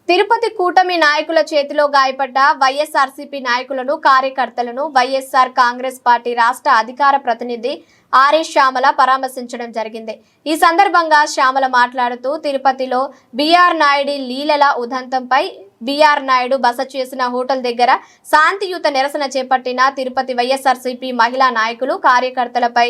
తిరుపతి కూటమి నాయకుల చేతిలో గాయపడ్డ వైఎస్ఆర్సీపీ నాయకులను కార్యకర్తలను వైఎస్ఆర్ కాంగ్రెస్ పార్టీ రాష్ట్ర అధికార ప్రతినిధి ఆర్ఏ శ్యామల పరామర్శించడం జరిగింది. ఈ సందర్భంగా శ్యామల మాట్లాడుతూ తిరుపతిలో బీఆర్ నాయుడు లీలల ఉదంతంపై బీఆర్ నాయుడు బస చేసిన హోటల్ దగ్గర శాంతియుత నిరసన చేపట్టిన తిరుపతి వైఎస్ఆర్సీపీ మహిళా నాయకులు కార్యకర్తలపై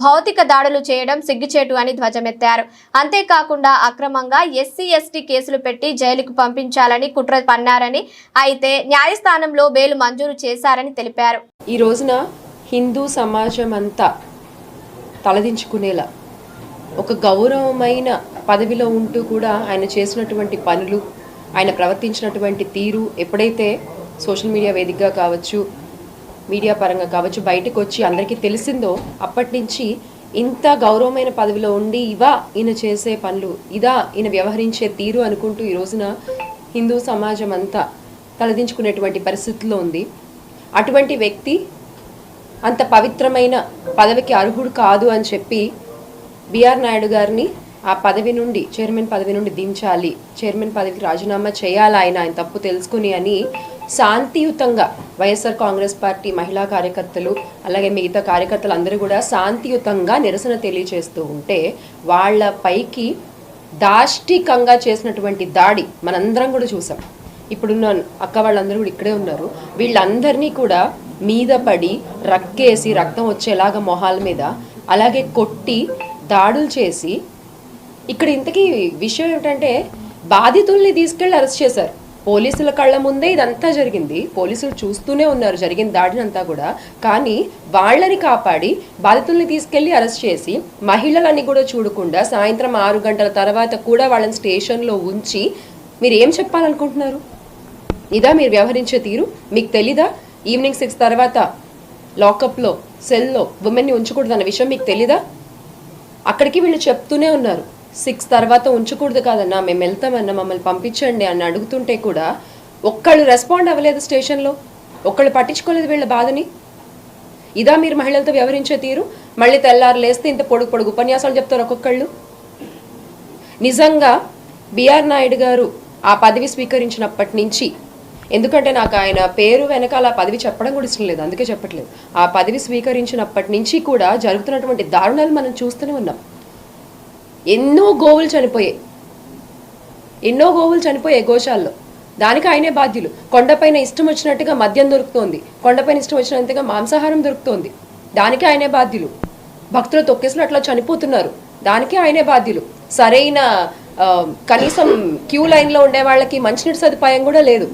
భౌతిక దాడులు చేయడం సిగ్గుచేటు అని ధ్వజమెత్తారు. అంతేకాకుండా అక్రమంగా ఎస్సీ ఎస్టీ కేసులు పెట్టి జైలుకు పంపించాలని కుట్ర పన్నారని, అయితే న్యాయస్థానంలో బెయిల్ మంజూరు చేశారని తెలిపారు. ఈ రోజున హిందూ సమాజం అంతా తలదించుకునేలా ఒక గౌరవమైన పదవిలో ఉంటూ కూడా ఆయన చేసినటువంటి పనులు, ఆయన ప్రవర్తించినటువంటి తీరు ఎప్పుడైతే సోషల్ మీడియా వేదికగా కావచ్చు, మీడియా పరంగా కావచ్చు బయటకు వచ్చి అందరికీ తెలిసిందో అప్పటి నుంచి ఇంత గౌరవమైన పదవిలో ఉండి ఇవా ఈయన చేసే పనులు, ఇదా ఈయన వ్యవహరించే తీరు అనుకుంటూ ఈ రోజున హిందూ సమాజం అంతా తలదించుకునేటువంటి పరిస్థితిలో ఉంది. అటువంటి వ్యక్తి అంత పవిత్రమైన పదవికి అర్హుడు కాదు అని చెప్పి బీఆర్ నాయుడు గారిని ఆ పదవి నుండి, చైర్మన్ పదవి నుండి దించాలి, చైర్మన్ పదవికి రాజీనామా చేయాలి ఆయన తప్పు తెలుసుకుని అని శాంతియుతంగా వైఎస్ఆర్ కాంగ్రెస్ పార్టీ మహిళా కార్యకర్తలు అలాగే మిగతా కార్యకర్తలు అందరూ కూడా శాంతియుతంగా నిరసన తెలియజేస్తూ ఉంటే వాళ్ళ పైకి దాష్టికంగా చేసినటువంటి దాడి మనందరం కూడా చూసాం. ఇప్పుడున్న అక్క వాళ్ళందరూ కూడా ఇక్కడే ఉన్నారు. వీళ్ళందరినీ కూడా మీద పడి రక్కేసి రక్తం వచ్చేలాగా మొహాల మీద అలాగే కొట్టి దాడులు చేసి, ఇక్కడ ఇంతకీ విషయం ఏమిటంటే బాధితుల్ని తీసుకెళ్లి అరెస్ట్ చేశారు. పోలీసుల కళ్ళ ముందే ఇదంతా జరిగింది, పోలీసులు చూస్తూనే ఉన్నారు జరిగిన దాడినంతా కూడా. కానీ వాళ్ళని కాపాడి బాధితుల్ని తీసుకెళ్లి అరెస్ట్ చేసి మహిళలని కూడా చూడకుండా సాయంత్రం 6 గంటల తర్వాత కూడా వాళ్ళని స్టేషన్లో ఉంచి మీరు ఏం చెప్పాలనుకుంటున్నారు? ఇదా మీరు వ్యవహరించే తీరు? మీకు తెలీదా ఈవినింగ్ 6 తర్వాత లాకప్లో సెల్లో ఉమెన్ని ఉంచకూడదు అన్న విషయం మీకు తెలీదా? అక్కడికి వీళ్ళు చెప్తూనే ఉన్నారు 6 తర్వాత ఉంచకూడదు కాదన్నా, మేము వెళ్తామన్నా, మమ్మల్ని పంపించండి అని అడుగుతుంటే కూడా ఒక్కళ్ళు రెస్పాండ్ అవ్వలేదు, స్టేషన్లో ఒక్కళ్ళు పట్టించుకోలేదు వీళ్ళ బాధని. ఇదా మీరు మహిళలతో వ్యవహరించే తీరు? మళ్ళీ తెల్లారు లేస్తే ఇంత పొడుగు ఉపన్యాసాలు చెప్తారు ఒక్కొక్కళ్ళు. నిజంగా బీఆర్ నాయుడు గారు ఆ పదవి స్వీకరించినప్పటి నుంచి, ఎందుకంటే నాకు ఆయన పేరు వెనకాల ఆ పదవి చెప్పడం కూడా ఇష్టం లేదు, అందుకే చెప్పట్లేదు. ఆ పదవి స్వీకరించినప్పటి నుంచి కూడా జరుగుతున్నటువంటి దారుణాలు మనం చూస్తూనే ఉన్నాం. ఎన్నో గోవులు చనిపోయాయి గోశాల్లో. దానికి ఆయనే బాధ్యులు. కొండపైన ఇష్టం వచ్చినట్టుగా మద్యం దొరుకుతోంది, కొండపైన ఇష్టం వచ్చినట్టుగా మాంసాహారం దొరుకుతోంది, దానికి ఆయనే బాధ్యులు. భక్తులు తొక్కేసులు అట్లా చనిపోతున్నారు, దానికి ఆయనే బాధ్యులు. సరైన కనీసం క్యూ లైన్లో ఉండే వాళ్ళకి మంచినీటి సదుపాయం కూడా లేదు.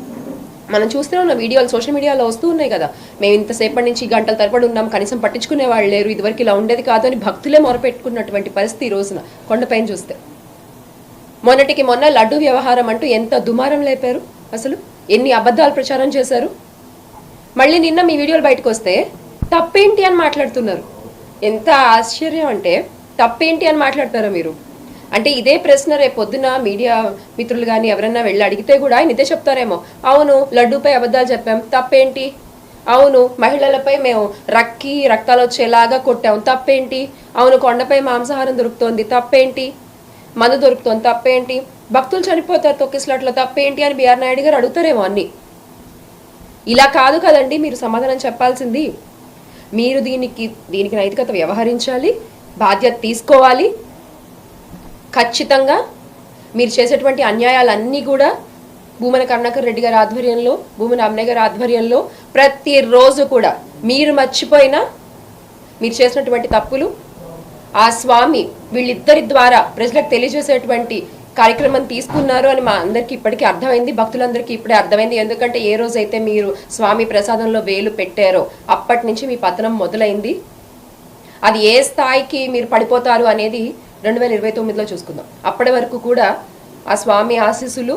మనం చూస్తూనే ఉన్న వీడియోలు సోషల్ మీడియాలో వస్తూ ఉన్నాయి కదా, మేము ఇంతసేపటి నుంచి గంటల తరబడి ఉన్నాం, కనీసం పట్టించుకునే వాళ్ళు లేరు, ఇదివరకు ఇలా ఉండేది కాదు అని భక్తులే మొరపెట్టుకున్నటువంటి పరిస్థితి ఈ రోజున కొండపైన చూస్తే. మొన్నటికి మొన్న లడ్డు వ్యవహారం అంటూ ఎంత దుమారం లేపారు, అసలు ఎన్ని అబద్ధాలు ప్రచారం చేశారు. మళ్ళీ నిన్న మీ వీడియోలు బయటకు వస్తే తప్పేంటి అని మాట్లాడుతున్నారు. ఎంత ఆశ్చర్యం అంటే తప్పేంటి అని మాట్లాడతారా మీరు? అంటే ఇదే ప్రశ్న రేపు పొద్దున మీడియా మిత్రులు కానీ ఎవరన్నా వెళ్ళి అడిగితే కూడా ఆయన ఇదే చెప్తారేమో. అవును, లడ్డూపై అబద్ధాలు చెప్పాం, తప్పేంటి? అవును, మహిళలపై మేము రక్తాలు వచ్చేలాగా కొట్టాం, తప్పేంటి? అవును, కొండపై మాంసాహారం దొరుకుతోంది, తప్పేంటి? మందు దొరుకుతోంది, తప్పేంటి? భక్తులు చనిపోతారు తొక్కిసలాట్లో, తప్పేంటి అని బీఆర్ నాయుడు గారు అడుగుతారేమో అన్ని. ఇలా కాదు కదండి మీరు సమాధానం చెప్పాల్సింది. మీరు దీనికి నైతికత వ్యవహరించాలి, బాధ్యత తీసుకోవాలి. ఖచ్చితంగా మీరు చేసేటువంటి అన్యాయాలన్నీ కూడా భూమన కరుణాకర్ రెడ్డి గారి ఆధ్వర్యంలో, భూమన అమ్నయ్య గారి ఆధ్వర్యంలో ప్రతిరోజు కూడా మీరు మర్చిపోయినా మీరు చేసినటువంటి తప్పులు ఆ స్వామి వీళ్ళిద్దరి ద్వారా ప్రజలకు తెలియజేసేటువంటి కార్యక్రమం తీసుకున్నారు అని మా అందరికీ ఇప్పటికీ అర్థమైంది, భక్తులందరికీ ఇప్పుడే అర్థమైంది. ఎందుకంటే ఏ రోజైతే మీరు స్వామి ప్రసాదంలో వేలు పెట్టారో అప్పటి నుంచి మీ పతనం మొదలైంది. అది ఏ స్థాయికి మీరు పడిపోతారు అనేది 2029లో చూసుకుందాం. అప్పటి వరకు కూడా ఆ స్వామి ఆశీస్సులు,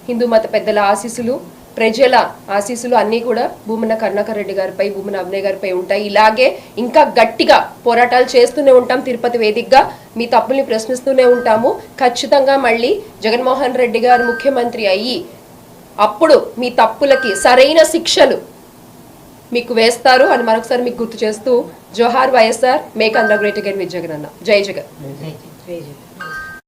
హిందూ మత పెద్దల ఆశీస్సులు, ప్రజల ఆశీస్సులు అన్నీ కూడా భూమన కరుణాకర్ రెడ్డి గారిపై, భూమన అమ్నయ్య గారిపై ఉంటాయి. ఇలాగే ఇంకా గట్టిగా పోరాటాలు చేస్తూనే ఉంటాం. తిరుపతి వేదికగా మీ తప్పుల్ని ప్రశ్నిస్తూనే ఉంటాము. ఖచ్చితంగా మళ్ళీ జగన్మోహన్ రెడ్డి గారు ముఖ్యమంత్రి అయ్యి అప్పుడు మీ తప్పులకి సరైన శిక్షలు మీకు వేస్తారు అని మరొకసారి మీకు గుర్తు చేస్తూ, జోహార్ YSR, make Andhra great again with Jagan అన్న. జై జగన్.